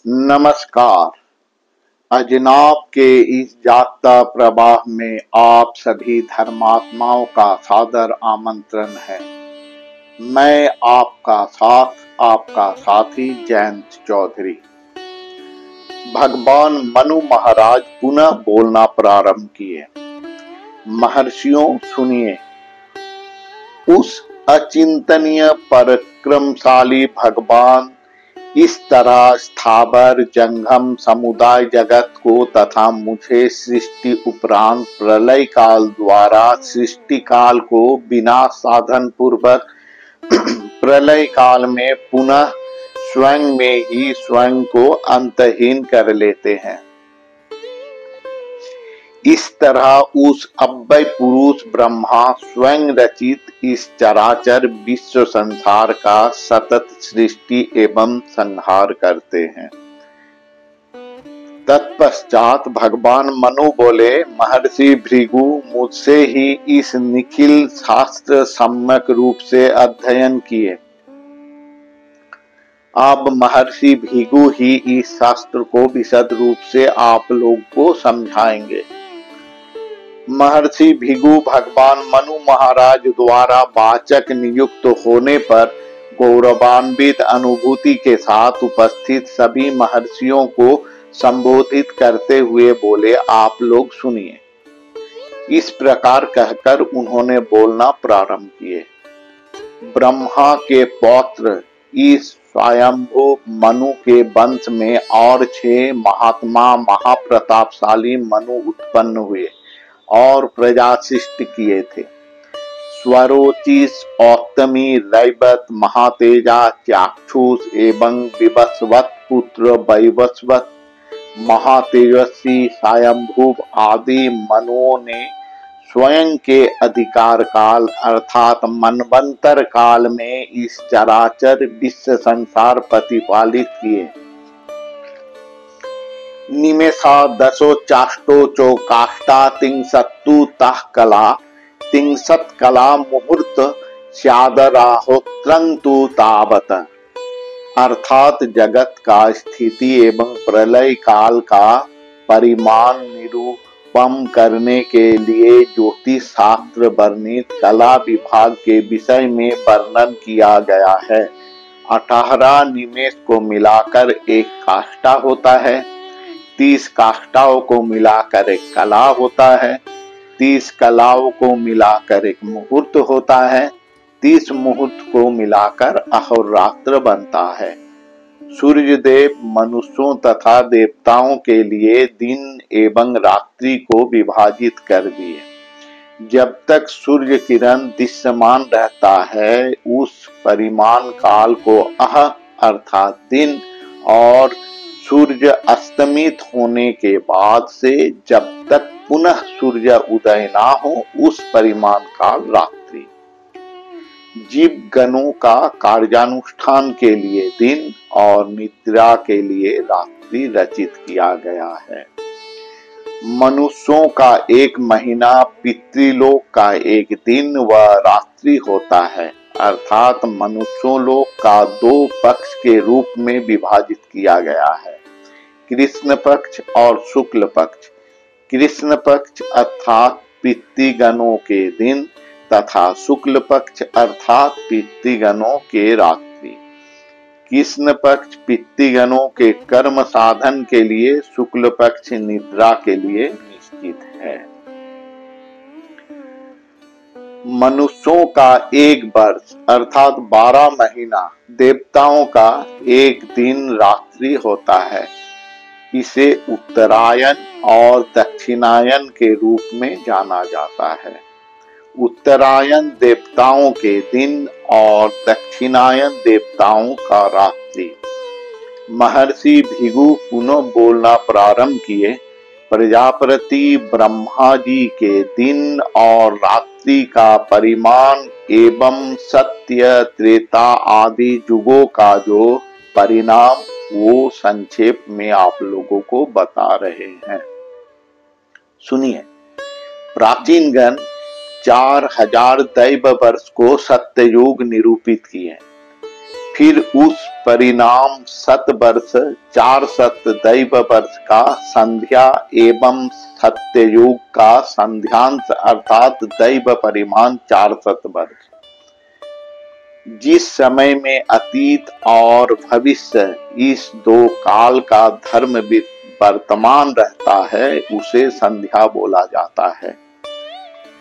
नमस्कार। अजनाब के इस जागता प्रवाह में आप सभी धर्मात्माओं का सादर आमंत्रण है। मैं आपका साथी जयंत चौधरी। भगवान मनु महाराज पुनः बोलना प्रारंभ किए। महर्षियों सुनिए, उस अचिंतनीय पराक्रमशाली भगवान इस तरह स्थावर जंगम समुदाय जगत को तथा मुझे सृष्टि उपरांत प्रलय काल द्वारा सृष्टि काल को बिना साधन पूर्वक प्रलय काल में पुनः स्वयं में ही स्वयं को अंतहीन कर लेते हैं। इस तरह उस अव्यय पुरुष ब्रह्मा स्वयं रचित इस चराचर विश्व संसार का सतत सृष्टि एवं संहार करते हैं। तत्पश्चात भगवान मनु बोले, महर्षि भृगु, मुझसे ही इस निखिल शास्त्र सम्यक रूप से अध्ययन किए। अब महर्षि भृगु ही इस शास्त्र को विशद रूप से आप लोग को समझाएंगे। महर्षि भृगु भगवान मनु महाराज द्वारा वाचक नियुक्त होने पर गौरवान्वित अनुभूति के साथ उपस्थित सभी महर्षियों को संबोधित करते हुए बोले, आप लोग सुनिए। इस प्रकार कहकर उन्होंने बोलना प्रारंभ किए। ब्रह्मा के पौत्र इस स्वयंभू मनु के वंश में और 6 महात्मा महाप्रतापशाली मनु उत्पन्न हुए और प्रजा सृष्टि किए थे। स्वरोचिष, औत्तमी, रैवत, महातेजा, चाक्षुष एवं विवस्वत पुत्र वैवस्वत, महातेजस्वी, स्वयंभुव आदि मनुओं ने स्वयं के अधिकार काल अर्थात मनवंतर काल में इस चराचर विश्व संसार प्रतिपालित किए। निमेषा दशो चाष्टो चो काष्टा तिंसत्तु ताह कला तिंसत कला मुहूर्त स्यादराहोत्रं तु तावत। अर्थात जगत का स्थिति एवं प्रलय काल का परिमाण निरूपम करने के लिए ज्योतिष शास्त्र वर्णित कला विभाग के विषय में वर्णन किया गया है। 18 निमेष को मिलाकर एक काष्टा होता है, 30 काष्ठाओं को मिलाकर एक कला होता है, 30 कलाओं को मिलाकर एक मुहूर्त होता है, 30 मुहूर्त को मिलाकर अहोरात्र बनता है। सूर्य देव मनुष्यों तथा देवताओं के लिए दिन एवं रात्रि को विभाजित कर दिए। जब तक सूर्य किरण दृश्यमान रहता है उस परिमाण काल को अह अर्थात दिन और सूर्य अस्तमित होने के बाद से जब तक पुनः सूर्य उदय ना हो उस परिमाण काल रात्रि। जीव गणों का कार्यानुष्ठान के लिए दिन और निद्रा के लिए रात्रि रचित किया गया है। मनुष्यों का 1 महीना पितृलोक का एक दिन व रात्रि होता है, अर्थात मनुष्यों लोक का 2 पक्ष के रूप में विभाजित किया गया है, कृष्ण पक्ष और शुक्ल पक्ष। कृष्ण पक्ष अर्थात पितृगणों के दिन तथा शुक्ल पक्ष अर्थात पितृगणों के रात्रि। कृष्ण पक्ष पितृगणों के कर्म साधन के लिए, शुक्ल पक्ष निद्रा के लिए निश्चित है। मनुष्यों का 1 वर्ष अर्थात 12 महीना, देवताओं का 1 दिन रात्रि होता है। इसे उत्तरायण और दक्षिणायन के रूप में जाना जाता है। उत्तरायण देवताओं के दिन और दक्षिणायन देवताओं का रात्रि। महर्षि भृगु पुनः बोलना प्रारंभ किए। प्रजापति ब्रह्मा जी के दिन और रात्रि का परिमाण एवं सत्य, त्रेता आदि युगों का जो परिणाम वो संक्षेप में आप लोगों को बता रहे हैं। सुनिए। प्राचीन गण 4000 दैव वर्ष को सत्ययुग निरूपित किए। फिर उस परिणाम 7 वर्ष 4 सत दैव वर्ष का संध्या एवं सत्ययुग का संध्यांश अर्थात दैव परिमाण 4 सत वर्ष। जिस समय में अतीत और भविष्य इस दो काल का धर्म वर्तमान रहता है उसे संध्या बोला जाता है।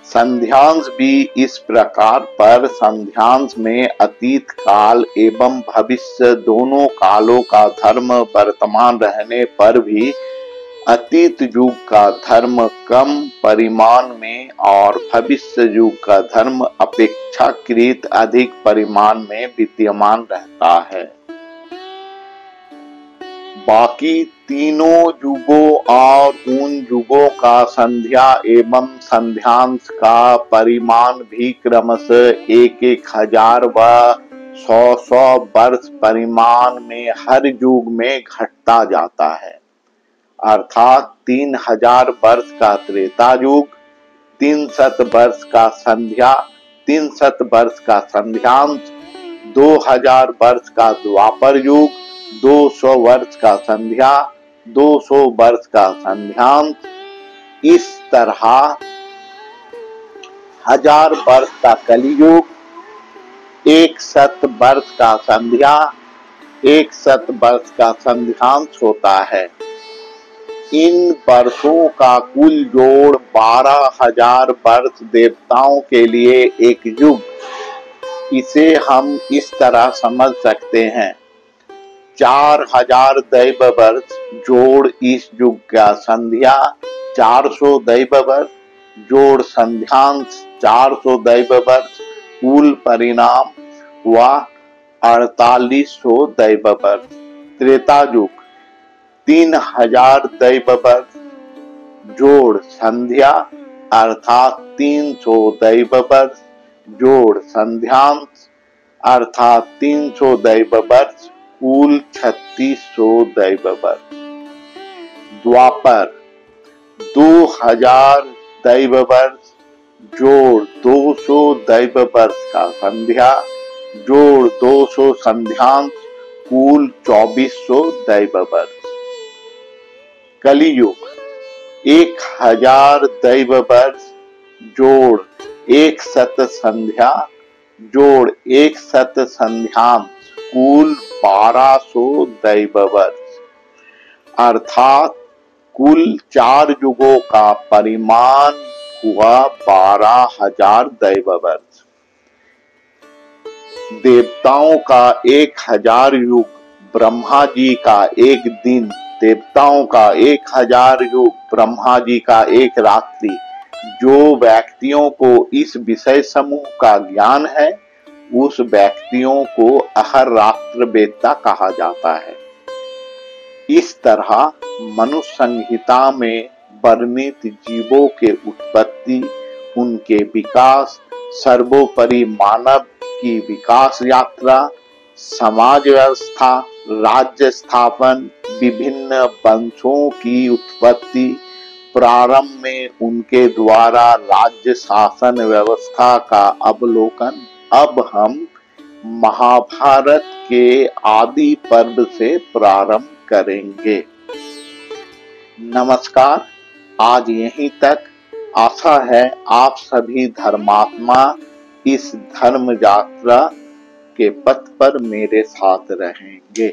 संध्यांश भी इस प्रकार पर संध्यांश में अतीत काल एवं भविष्य दोनों कालों का धर्म वर्तमान रहने पर भी अतीत युग का धर्म कम परिमाण में और भविष्य युग का धर्म अपेक्षाकृत अधिक परिमाण में विद्यमान रहता है। बाकी तीनों युगों और उन युगों का संध्या एवं संध्यांश का परिमाण भी क्रमशः 1,000 व 100 वर्ष परिमाण में हर युग में घटता जाता है। अर्थात 3000 वर्ष का त्रेता युग, 300 वर्ष का संध्या, 300 वर्ष का संध्यांश, 2000 वर्ष का द्वापर युग, 200 वर्ष का संध्या, 200 वर्ष का संध्यांश, इस तरह 1000 वर्ष का कलियुग, 100 वर्ष का संध्या, 100 वर्ष का संध्यांश होता है। इन वर्षों का कुल जोड़ 12,000 वर्ष देवताओं के लिए एक युग। इसे हम इस तरह समझ सकते हैं, 4000 दैव वर्ष जोड़ इस युग का संध्या, 400 दैव वर्ष जोड़ संध्यांश, 400 दैव वर्ष कुल परिणाम हुआ 4800 दैव वर्ष। त्रेता युग 3000 दैव वर्ष जोड़ संध्या अर्थात 300 दैव वर्ष जोड़ संध्यांश अर्थात 300 दैव वर्ष कुल 3600 दैव वर्ष। द्वापर 2000 दैव वर्ष जोड़ 200 दैव वर्ष का संध्या जोड़ 200 संध्यांश कुल 2400 दैव वर्ष। कलियुग 1000 दैव वर्ष जोड़ 100 संध्या जोड़ 100 संध्यांश कुल 1200 दैव वर्ष। अर्थात कुल 4 युगों का परिमाण हुआ 12,000 दैव वर्ष। देवताओं का 1000 युग, ब्रह्मा जी का एक दिन, देवताओं का 1000 युग, ब्रह्मा जी का एक रात्रि। जो व्यक्तियों को इस विषय समूह का ज्ञान है उस व्यक्तियों को अहर्रात्र वेत्ता कहा जाता है। इस तरह मनुष्य संहिता में वर्णित जीवों के उत्पत्ति, उनके विकास, सर्वोपरि मानव की विकास यात्रा, समाज व्यवस्था, राज्य स्थापन, विभिन्न वंशों की उत्पत्ति, प्रारंभ में उनके द्वारा राज्य शासन व्यवस्था का अवलोकन अब हम महाभारत के आदि पर्व से प्रारंभ करेंगे। नमस्कार, आज यहीं तक। आशा है आप सभी धर्मात्मा इस धर्म यात्रा के पथ पर मेरे साथ रहेंगे।